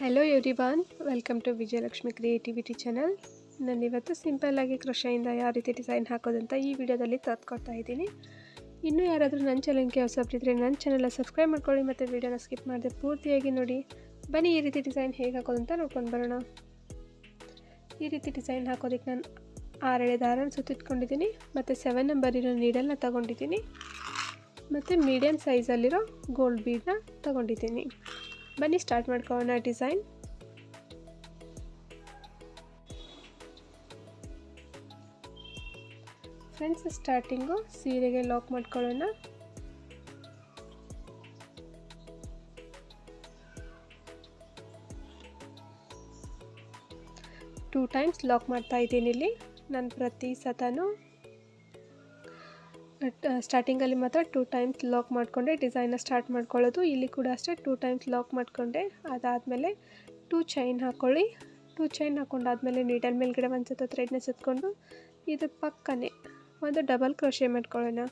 Hello everyone, welcome to Vijayalakshmi creativity channel. ನಾನಿವತ್ತು ಸಿಂಪಲ್ಲಾಗಿ ಕ್ರೋಶೆಯಿಂದ ಯಾವ ರೀತಿ ಡಿಸೈನ್ ಹಾಕೋದಂತ ಈ ವಿಡಿಯೋದಲ್ಲಿ ತೋರಿಸ್ಕೊಡ್ತಾ ಇದ್ದೀನಿ. ಇನ್ನೂ ಯಾರಾದರೂ ನನ್ನ ಚಾನಲ್ಗೆ ಹೊಸಬ್ರಿದ್ರೆ ನನ್ನ ಚಾನಲ್ನ ಸಬ್ಸ್ಕ್ರೈಬ್ ಮಾಡ್ಕೊಳ್ಳಿ ಮತ್ತು ವಿಡಿಯೋನ ಸ್ಕಿಪ್ ಮಾಡದೆ ಪೂರ್ತಿಯಾಗಿ ನೋಡಿ. ಬನ್ನಿ ಈ ರೀತಿ ಡಿಸೈನ್ ಹೇಗೆ ಹಾಕೋದಂತ ನೋಡ್ಕೊಂಡು ಬರೋಣ. ಈ ರೀತಿ ಡಿಸೈನ್ ಹಾಕೋದಕ್ಕೆ ನಾನು 6 ಎಳೆ ದಾರನ ಸುತ್ತಿಟ್ಕೊಂಡಿದ್ದೀನಿ ಮತ್ತು 7 ನಂಬರ್ ಇರೋ ನೀಡಲ್ನ ತೊಗೊಂಡಿದ್ದೀನಿ ಮತ್ತು ಮೀಡಿಯಮ್ ಸೈಜಲ್ಲಿರೋ ಗೋಲ್ಡ್ ಬೀಡನ್ನ ತೊಗೊಂಡಿದ್ದೀನಿ. ಬನ್ನಿ ಸ್ಟಾರ್ಟ್ ಮಾಡ್ಕೊಳ್ಳೋಣ ಡಿಸೈನ್. ಫ್ರೆಂಡ್ಸ್, ಸ್ಟಾರ್ಟಿಂಗು ಸೀರೆಗೆ ಲಾಕ್ ಮಾಡ್ಕೊಳ್ಳೋಣ. ಟೂ ಟೈಮ್ಸ್ ಲಾಕ್ ಮಾಡ್ತಾ ಇದ್ದೀನಿ. ಇಲ್ಲಿ ನಾನು ಪ್ರತಿ ಸತನೂ ಸ್ಟಾರ್ಟಿಂಗಲ್ಲಿ ಮಾತ್ರ 2 ಟೈಮ್ಸ್ ಲಾಕ್ ಮಾಡಿಕೊಂಡೆ ಡಿಸೈನ್ನ ಸ್ಟಾರ್ಟ್ ಮಾಡ್ಕೊಳ್ಳೋದು. ಇಲ್ಲಿ ಕೂಡ ಅಷ್ಟೇ 2 ಟೈಮ್ಸ್ ಲಾಕ್ ಮಾಡಿಕೊಂಡೆ. ಅದಾದಮೇಲೆ 2 ಚೈನ್ ಹಾಕ್ಕೊಳ್ಳಿ. 2 ಚೈನ್ ಹಾಕ್ಕೊಂಡಾದ್ಮೇಲೆ ನೀಡಲ್ ಮೇಲ್ಗಡೆ ಒಂದು ಸತ ಥ್ರೆಡ್ನ ಸುತ್ತಕೊಂಡು ಇದ್ರ ಪಕ್ಕನೇ ಒಂದು ಡಬಲ್ ಕ್ರೋಶೆ ಮಾಡ್ಕೊಳ್ಳೋಣ.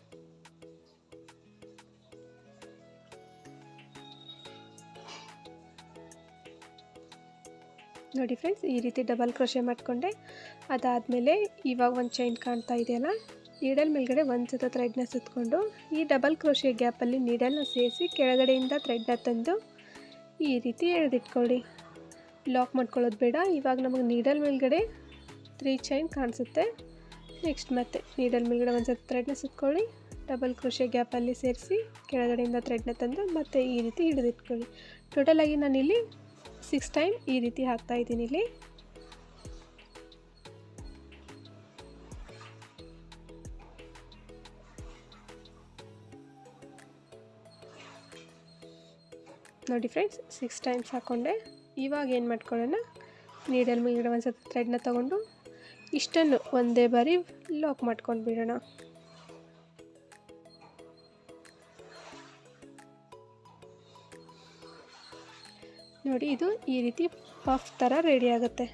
ನೋಡಿ ಫ್ರೆಂಡ್ಸ್, ಈ ರೀತಿ ಡಬಲ್ ಕ್ರೋಶೆ ಮಾಡಿಕೊಂಡೆ. ಅದಾದಮೇಲೆ ಇವಾಗ ಒಂದು ಚೈನ್ ಕಾಣ್ತಾ ಇದೆಯಲ್ಲ, ನೀಡಲ್ ಮೇಲ್ಗಡೆ ಒಂದು ಸತ ಥ್ರೆಡ್ನ ಸುತ್ತಕೊಂಡು ಈ ಡಬಲ್ ಕ್ರೋಶೆ ಗ್ಯಾಪಲ್ಲಿ ನೀಡಲ್ನ ಸೇರಿಸಿ ಕೆಳಗಡೆಯಿಂದ ಥ್ರೆಡ್ನ ತಂದು ಈ ರೀತಿ ಎಳೆದಿಟ್ಕೊಳ್ಳಿ. ಲಾಕ್ ಮಾಡ್ಕೊಳ್ಳೋದು ಬೇಡ. ಇವಾಗ ನಮಗೆ ನೀಡಲ್ ಮೇಲ್ಗಡೆ 3 ಚೈನ್ ಕಾಣಿಸುತ್ತೆ. ನೆಕ್ಸ್ಟ್ ಮತ್ತೆ ನೀಡಲ್ ಮೇಲ್ಗಡೆ ಒಂದು ಸತ ಥ್ರೆಡ್ನ ಸುತ್ತಕೊಳ್ಳಿ, ಡಬಲ್ ಕ್ರೋಶೆ ಗ್ಯಾಪಲ್ಲಿ ಸೇರಿಸಿ ಕೆಳಗಡೆಯಿಂದ ಥ್ರೆಡ್ನ ತಂದು ಮತ್ತೆ ಈ ರೀತಿ ಹಿಡಿದಿಟ್ಕೊಳ್ಳಿ. ಟೋಟಲಾಗಿ ನಾನಿಲ್ಲಿ 6 ಟೈಮ್ ಈ ರೀತಿ ಹಾಕ್ತಾಯಿದ್ದೀನಿ. ಇಲ್ಲಿ ನೋಡಿ ಫ್ರೆಂಡ್ಸ್, 6 ಟೈಮ್ಸ್ ಹಾಕ್ಕೊಂಡೆ. ಇವಾಗ ಏನು ಮಾಡ್ಕೊಳ್ಳೋಣ, ನೀಡಲ್ ಮೇಲ್ಗಡೆ ಒಂದು ಸತಿ ಥ್ರೆಡ್ನ ತೊಗೊಂಡು ಇಷ್ಟನ್ನು ಒಂದೇ ಬಾರಿ ಲಾಕ್ ಮಾಡ್ಕೊಂಡು ಬಿಡೋಣ. ನೋಡಿ, ಇದು ಈ ರೀತಿ ಪಫ್ ಥರ ರೆಡಿ ಆಗುತ್ತೆ.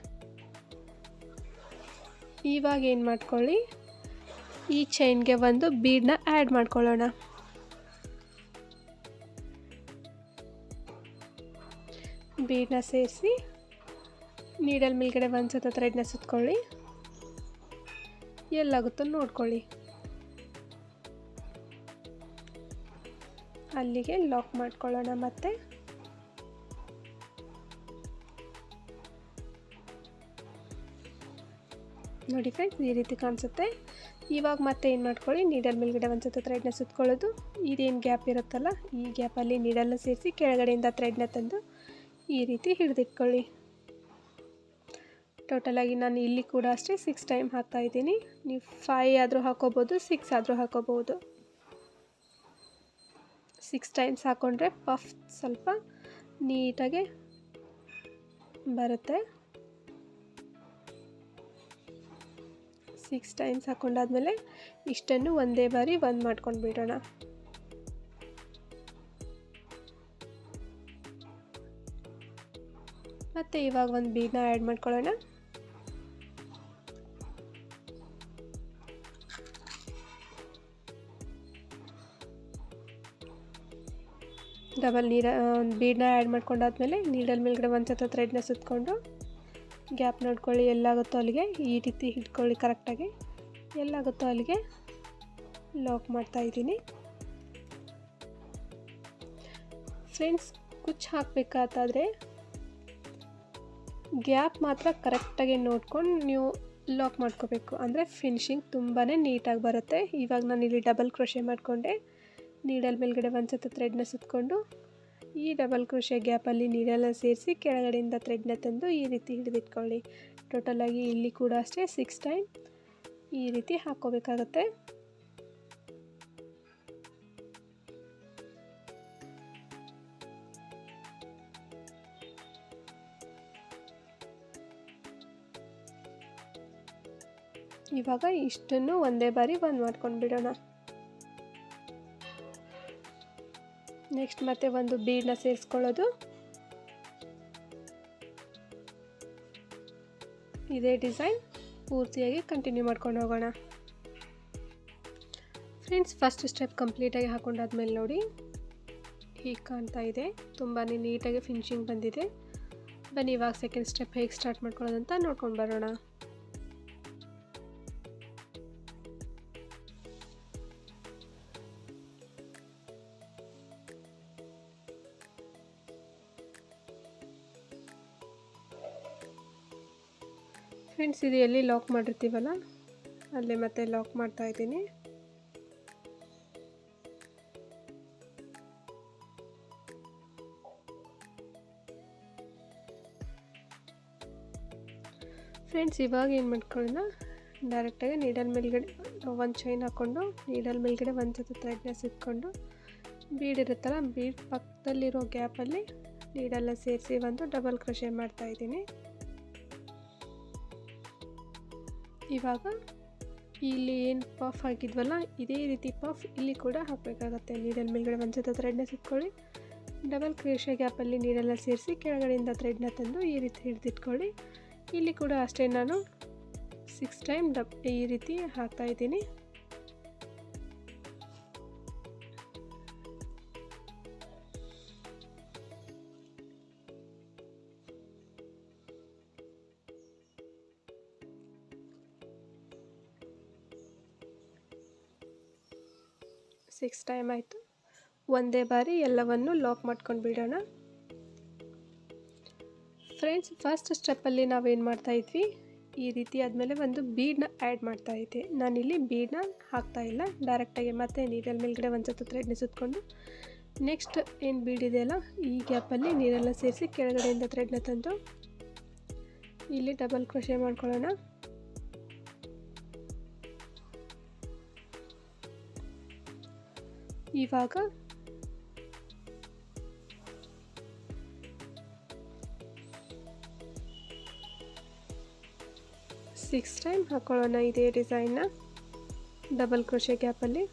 ಇವಾಗ ಏನು ಮಾಡ್ಕೊಳ್ಳಿ, ಈ ಚೈನ್ಗೆ ಒಂದು ಬೀಡನ್ನ ಆ್ಯಡ್ ಮಾಡ್ಕೊಳ್ಳೋಣ. ಬೀಡನ್ನ ಸೇರಿಸಿ ನೀಡಲ್ ಮೇಲ್ಗಡೆ ಒಂದು ಸತ ಥ್ರೆಡ್ನ ಸುತ್ತಕೊಳ್ಳಿ. ಎಲ್ಲಾಗುತ್ತೋ ನೋಡ್ಕೊಳ್ಳಿ. ಅಲ್ಲಿಗೆ ಲಾಕ್ ಮಾಡ್ಕೊಳ್ಳೋಣ. ಮತ್ತೆ ನೋಡಿ ಫ್ರೆಂಡ್ಸ್, ಈ ರೀತಿ ಕಾಣಿಸುತ್ತೆ. ಇವಾಗ ಮತ್ತೆ ಏನು ಮಾಡ್ಕೊಳ್ಳಿ, ನೀಡಲ್ ಮೇಲ್ಗಡೆ ಒಂದು ಸತ ಥ್ರೆಡ್ನ ಸುತ್ತಕೊಳ್ಳೋದು. ಇದೇನು ಗ್ಯಾಪ್ ಇರುತ್ತಲ್ಲ, ಈ ಗ್ಯಾಪಲ್ಲಿ ನೀಡಲ್ನ ಸೇರಿಸಿ ಕೆಳಗಡೆಯಿಂದ ಥ್ರೆಡ್ನ ತಂದು ಈ ರೀತಿ ಹಿಡಿದಿಟ್ಕೊಳ್ಳಿ. ಟೋಟಲಾಗಿ ನಾನು ಇಲ್ಲಿ ಕೂಡ ಅಷ್ಟೇ 6 ಟೈಮ್ ಹಾಕ್ತಾಯಿದ್ದೀನಿ. ನೀವು 5 ಆದರೂ ಹಾಕೋಬೋದು, 6 ಆದರೂ ಹಾಕೋಬೋದು. 6 ಟೈಮ್ಸ್ ಹಾಕ್ಕೊಂಡ್ರೆ ಪಫ್ ಸ್ವಲ್ಪ ನೀಟಾಗೆ ಬರುತ್ತೆ. 6 ಟೈಮ್ಸ್ ಹಾಕ್ಕೊಂಡಾದ್ಮೇಲೆ ಇಷ್ಟನ್ನು ಒಂದೇ ಬಾರಿ ಬಂದ್ ಮಾಡ್ಕೊಂಡು ಬಿಡೋಣ. ಮತ್ತು ಇವಾಗ ಒಂದು ಬೀಡನ್ನ ಆ್ಯಡ್ ಮಾಡ್ಕೊಳ್ಳೋಣ. ಒಂದು ಬೀಡನ್ನ ಆ್ಯಡ್ ಮಾಡ್ಕೊಂಡಾದ್ಮೇಲೆ ನೀಡಲ್ ಮೇಲ್ಗಡೆ ಒಂದು ಸತ ಥ್ರೆಡ್ನ ಸುತ್ತಕೊಂಡು ಗ್ಯಾಪ್ ನೋಡ್ಕೊಳ್ಳಿ. ಎಲ್ಲಾಗುತ್ತೋ ಅಲ್ಲಿಗೆ ಈ ರೀತಿ ಹಿಡ್ಕೊಳ್ಳಿ. ಕರೆಕ್ಟಾಗಿ ಎಲ್ಲಾಗುತ್ತೋ ಅಲ್ಲಿಗೆ ಲಾಕ್ ಮಾಡ್ತಾಯಿದ್ದೀನಿ. ಫ್ರೆಂಡ್ಸ್, ಕುಚ್ಚು ಹಾಕಬೇಕಾದ್ರೆ ಗ್ಯಾಪ್ ಮಾತ್ರ ಕರೆಕ್ಟಾಗಿ ನೋಡ್ಕೊಂಡು ನೀವು ಲಾಕ್ ಮಾಡ್ಕೋಬೇಕು. ಅಂದರೆ ಫಿನಿಶಿಂಗ್ ತುಂಬಾ ನೀಟಾಗಿ ಬರುತ್ತೆ. ಇವಾಗ ನಾನು ಇಲ್ಲಿ ಡಬಲ್ ಕ್ರೋಶೆ ಮಾಡಿಕೊಂಡೆ. ನೀಡಲ್ ಮೇಲ್ಗಡೆ ಒಂದು ಸತ ಥ್ರೆಡ್ನ ಸುತ್ತಕೊಂಡು ಈ ಡಬಲ್ ಕ್ರೋಶೆ ಗ್ಯಾಪಲ್ಲಿ ನೀಡಲ್ನ ಸೇರಿಸಿ ಕೆಳಗಡೆಯಿಂದ ಥ್ರೆಡ್ನ ತಂದು ಈ ರೀತಿ ಹಿಡಿದಿಟ್ಕೊಳ್ಳಿ. ಟೋಟಲಾಗಿ ಇಲ್ಲಿ ಕೂಡ ಅಷ್ಟೇ 6 ಟೈಮ್ ಈ ರೀತಿ ಹಾಕ್ಕೋಬೇಕಾಗತ್ತೆ. ಇವಾಗ ಇಷ್ಟನ್ನು ಒಂದೇ ಬಾರಿ ಬಂದ್ ಮಾಡ್ಕೊಂಡು ಬಿಡೋಣ. ನೆಕ್ಸ್ಟ್ ಮತ್ತೆ ಒಂದು ಬೀಡನ್ನ ಸೇರಿಸ್ಕೊಳ್ಳೋದು. ಇದೇ ಡಿಸೈನ್ ಪೂರ್ತಿಯಾಗಿ ಕಂಟಿನ್ಯೂ ಮಾಡ್ಕೊಂಡು ಹೋಗೋಣ. ಫ್ರೆಂಡ್ಸ್, ಫಸ್ಟ್ ಸ್ಟೆಪ್ ಕಂಪ್ಲೀಟಾಗಿ ಹಾಕೊಂಡಾದ್ಮೇಲೆ ನೋಡಿ ಹೀಗೆ ಕಾಣ್ತಾ ಇದೆ. ತುಂಬಾ ನೀಟಾಗಿ ಫಿನಿಶಿಂಗ್ ಬಂದಿದೆ. ಬನ್ನಿ ಇವಾಗ ಸೆಕೆಂಡ್ ಸ್ಟೆಪ್ ಹೇಗೆ ಸ್ಟಾರ್ಟ್ ಮಾಡ್ಕೊಳ್ಳೋದಂತ ನೋಡ್ಕೊಂಡು ಬರೋಣ. ಫ್ರೆಂಡ್ಸ್, ಇದು ಎಲ್ಲಿ ಲಾಕ್ ಮಾಡಿರ್ತೀವಲ್ಲ ಅಲ್ಲೇ ಮತ್ತೆ ಲಾಕ್ ಮಾಡ್ತಾ ಇದ್ದೀನಿ. ಫ್ರೆಂಡ್ಸ್, ಇವಾಗ ಏನು ಮಾಡ್ಕೊಳ್ಳೋಣ, ಡೈರೆಕ್ಟಾಗಿ ನೀಡಲ್ ಮೇಲ್ಗಡೆ ಒಂದು ಚೈನ್ ಹಾಕ್ಕೊಂಡು ನೀಡಲ್ ಮೇಲ್ಗಡೆ ಒಂದು ಸತಿ ಥ್ರೆಡ್ನ ಸುತ್ಕೊಂಡು ಬೀಡ್ ಇರುತ್ತಲ್ಲ, ಬೀಡ್ ಪಕ್ಕದಲ್ಲಿರೋ ಗ್ಯಾಪಲ್ಲಿ ನೀಡಲ್ನ ಸೇರಿಸಿ ಒಂದು ಡಬಲ್ ಕ್ರೋಶೆ ಮಾಡ್ತಾಯಿದ್ದೀನಿ. ಇವಾಗ ಇಲ್ಲಿ ಏನು ಪಫ್ ಹಾಕಿದ್ವಲ್ಲ ಇದೇ ರೀತಿ ಪಫ್ ಇಲ್ಲಿ ಕೂಡ ಹಾಕಬೇಕಾಗತ್ತೆ. ನೀಡಲ್ ಮೇಲ್ಗಡೆ ಒಂದು ಸತಿ ಥ್ರೆಡ್ನ ಸುತ್ಕೊಳ್ಳಿ, ಡಬಲ್ ಕ್ರೋಶೆ ಗ್ಯಾಪಲ್ಲಿ ನೀಡಲ್ನ ಸೇರಿಸಿ ಕೆಳಗಡೆಯಿಂದ ಥ್ರೆಡ್ನ ತಂದು ಈ ರೀತಿ ಹಿಡಿದಿಟ್ಕೊಳ್ಳಿ. ಇಲ್ಲಿ ಕೂಡ ಅಷ್ಟೇ, ನಾನು 6 ಟೈಮ್ ಈ ರೀತಿ ಹಾಕ್ತಾ ಇದ್ದೀನಿ. ಸಿಕ್ಸ್ ಟೈಮ್ ಆಯಿತು. ಒಂದೇ ಬಾರಿ ಎಲ್ಲವನ್ನು ಲಾಕ್ ಮಾಡ್ಕೊಂಡು ಬಿಡೋಣ. ಫ್ರೆಂಡ್ಸ್, ಫಸ್ಟ್ ಸ್ಟೆಪ್ಪಲ್ಲಿ ನಾವೇನು ಮಾಡ್ತಾಯಿದ್ವಿ, ಈ ರೀತಿ ಆದಮೇಲೆ ಒಂದು ಬೀಡನ್ನ ಆ್ಯಡ್ ಮಾಡ್ತಾಯಿದ್ದೆ. ನಾನಿಲ್ಲಿ ಬೀಡನ್ನ ಹಾಕ್ತಾಯಿಲ್ಲ, ಡೈರೆಕ್ಟಾಗಿ ಮತ್ತೆ ನೀಡಲ್ ಮೇಲ್ಗಡೆ ಒಂದು ಸತಿ ಥ್ರೆಡ್ನ ಸುತ್ಕೊಂಡು ನೆಕ್ಸ್ಟ್ ಏನು ಬೀಡ್ ಇದೆಯಲ್ಲ ಈ ಗ್ಯಾಪಲ್ಲಿ ನೀರೆಲ್ಲ ಸೇರಿಸಿ ಕೆಳಗಡೆಯಿಂದ ಥ್ರೆಡ್ನ ತಂದು ಇಲ್ಲಿ ಡಬಲ್ ಕ್ರೋಶೆ ಮಾಡ್ಕೊಳ್ಳೋಣ. ಇವಾಗ ಸಿಕ್ಸ್ ಟೈಮ್ ಹಾಕೊಳ್ಳೋಣ ಇದೇ ಡಿಸೈನ್ನ ಡಬಲ್ ಕ್ರೋಶೆ ಗ್ಯಾಪಲ್ಲಿ.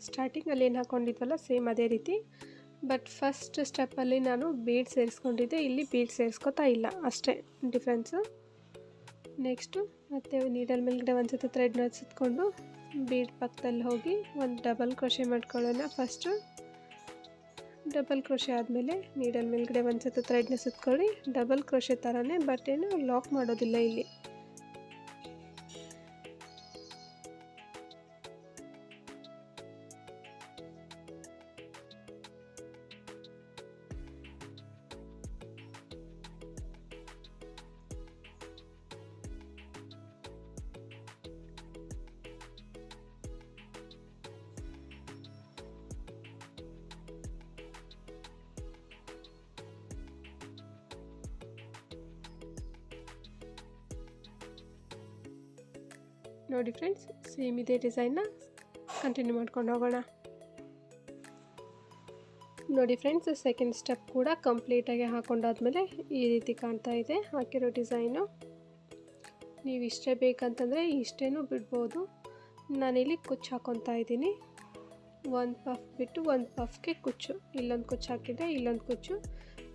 ಸ್ಟಾರ್ಟಿಂಗಲ್ಲಿ ಏನು ಹಾಕ್ಕೊಂಡಿದ್ವಲ್ಲ ಸೇಮ್ ಅದೇ ರೀತಿ, ಬಟ್ ಫಸ್ಟ್ ಸ್ಟೆಪ್ಪಲ್ಲಿ ನಾನು ಬೀಡ್ ಸೇರಿಸ್ಕೊಂಡಿದ್ದೆ, ಇಲ್ಲಿ ಬೀಡ್ ಸೇರಿಸ್ಕೊತಾ ಇಲ್ಲ, ಅಷ್ಟೇ ಡಿಫ್ರೆನ್ಸು. ನೆಕ್ಸ್ಟು ಮತ್ತೆ ನೀಡಲ್ ಮೇಲ್ಗಡೆ ಒಂದು ಸತಿ ಥ್ರೆಡ್ನ ಸುತ್ಕೊಂಡು ಬೀಡ್ ಪಕ್ಕದಲ್ಲಿ ಹೋಗಿ ಒಂದು ಡಬಲ್ ಕ್ರೋಶೆ ಮಾಡ್ಕೊಳ್ಳೋಣ. ಫಸ್ಟು ಡಬಲ್ ಕ್ರೋಶೆ ಆದಮೇಲೆ ನೀಡಲ್ ಮೇಲ್ಗಡೆ ಒಂದು ಸತಿ ಥ್ರೆಡ್ನ ಸುತ್ಕೊಳ್ಳಿ, ಡಬಲ್ ಕ್ರೋಶೆ ಥರನೇ, ಬಟ್ ಏನು ಲಾಕ್ ಮಾಡೋದಿಲ್ಲ ಇಲ್ಲಿ. ನೋಡಿ ಫ್ರೆಂಡ್ಸ್, ಸೇಮ್ ಇದೇ ಡಿಸೈನ್ನ ಕಂಟಿನ್ಯೂ ಮಾಡ್ಕೊಂಡು ಹೋಗೋಣ. ನೋಡಿ ಫ್ರೆಂಡ್ಸ್, ಸೆಕೆಂಡ್ ಸ್ಟೆಪ್ ಕೂಡ ಕಂಪ್ಲೀಟಾಗಿ ಹಾಕೊಂಡಾದ್ಮೇಲೆ ಈ ರೀತಿ ಕಾಣ್ತಾ ಇದೆ ಹಾಕಿರೋ ಡಿಸೈನು. ನೀವು ಇಷ್ಟೇ ಬೇಕಂತಂದರೆ ಇಷ್ಟೇನೂ ಬಿಡ್ಬೋದು. ನಾನಿಲ್ಲಿ ಕುಚ್ಚು ಹಾಕೊತಾ ಇದ್ದೀನಿ. ಒಂದು ಪಫ್ ಬಿಟ್ಟು ಒಂದು ಪಫ್ಗೆ ಕುಚ್ಚು, ಇಲ್ಲೊಂದು ಕುಚ್ಚು ಹಾಕಿದೆ, ಇಲ್ಲೊಂದು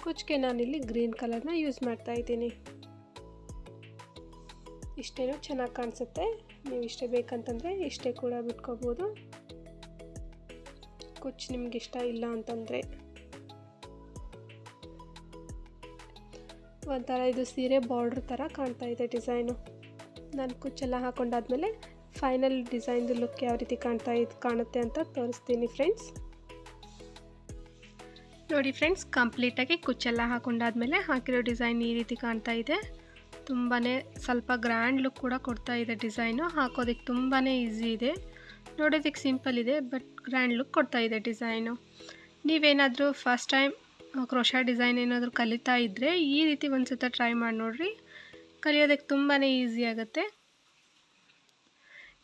ಕುಚ್ಚಿಗೆ ನಾನಿಲ್ಲಿ ಗ್ರೀನ್ ಕಲರ್ನ ಯೂಸ್ ಮಾಡ್ತಾ ಇದ್ದೀನಿ. ಇಷ್ಟೇನೂ ಚೆನ್ನಾಗಿ ಕಾಣಿಸುತ್ತೆ. ನೀವು ಇಷ್ಟೇ ಬೇಕಂತಂದರೆ ಇಷ್ಟೇ ಕೂಡ ಬಿಟ್ಕೋಬೋದು, ಕುಚ್ಚು ನಿಮ್ಗೆ ಇಷ್ಟ ಇಲ್ಲ ಅಂತಂದರೆ. ಒಂಥರ ಇದು ಸೀರೆ ಬಾರ್ಡ್ರ್ ಥರ ಕಾಣ್ತಾ ಇದೆ ಡಿಸೈನು. ನಾನು ಕುಚ್ಚೆಲ್ಲ ಹಾಕೊಂಡಾದ್ಮೇಲೆ ಫೈನಲ್ ಡಿಸೈನ್ದು ಲುಕ್ ಯಾವ ರೀತಿ ಕಾಣುತ್ತೆ ಅಂತ ತೋರಿಸ್ತೀನಿ ಫ್ರೆಂಡ್ಸ್. ನೋಡಿ ಫ್ರೆಂಡ್ಸ್, ಕಂಪ್ಲೀಟಾಗಿ ಕುಚ್ಚೆಲ್ಲ ಹಾಕೊಂಡಾದ್ಮೇಲೆ ಹಾಕಿರೋ ಡಿಸೈನ್ ಈ ರೀತಿ ಕಾಣ್ತಾ ಇದೆ. ತುಂಬಾ ಸ್ವಲ್ಪ ಗ್ರ್ಯಾಂಡ್ ಲುಕ್ ಕೂಡ ಕೊಡ್ತಾ ಇದೆ ಡಿಸೈನು. ಹಾಕೋದಕ್ಕೆ ತುಂಬಾ ಈಸಿ ಇದೆ, ನೋಡೋದಕ್ಕೆ ಸಿಂಪಲ್ ಇದೆ, ಬಟ್ ಗ್ರ್ಯಾಂಡ್ ಲುಕ್ ಕೊಡ್ತಾ ಇದೆ ಡಿಸೈನು. ನೀವೇನಾದರೂ ಫಸ್ಟ್ ಟೈಮ್ ಕ್ರೋಶಾ ಡಿಸೈನ್ ಏನಾದರೂ ಕಲಿತಾ ಇದ್ದರೆ ಈ ರೀತಿ ಒಂದು ಸತ ಟ್ರೈ ಮಾಡಿ ನೋಡಿರಿ, ಕಲಿಯೋದಕ್ಕೆ ತುಂಬಾ ಈಸಿ ಆಗುತ್ತೆ.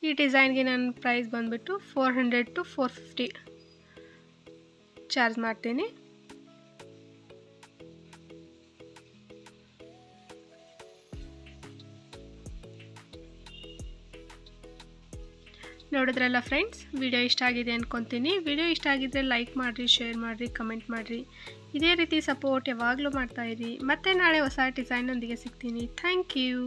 ಈ ಡಿಸೈನ್ಗೆ ನಾನು ಪ್ರೈಸ್ ಬಂದುಬಿಟ್ಟು 400 to 450 ಚಾರ್ಜ್ ಮಾಡ್ತೀನಿ. ನೋಡಿದ್ರಲ್ಲ ಫ್ರೆಂಡ್ಸ್, ವಿಡಿಯೋ ಇಷ್ಟ ಆಗಿದೆ ಅಂದ್ಕೊತೀನಿ. ವಿಡಿಯೋ ಇಷ್ಟ ಆಗಿದ್ದರೆ ಲೈಕ್ ಮಾಡಿರಿ, ಶೇರ್ ಮಾಡಿರಿ, ಕಮೆಂಟ್ ಮಾಡಿರಿ. ಇದೇ ರೀತಿ ಸಪೋರ್ಟ್ ಯಾವಾಗಲೂ ಮಾಡ್ತಾಯಿರಿ. ಮತ್ತೆ ನಾಳೆ ಹೊಸ ಡಿಸೈನೊಂದಿಗೆ ಸಿಗ್ತೀನಿ. Thank you.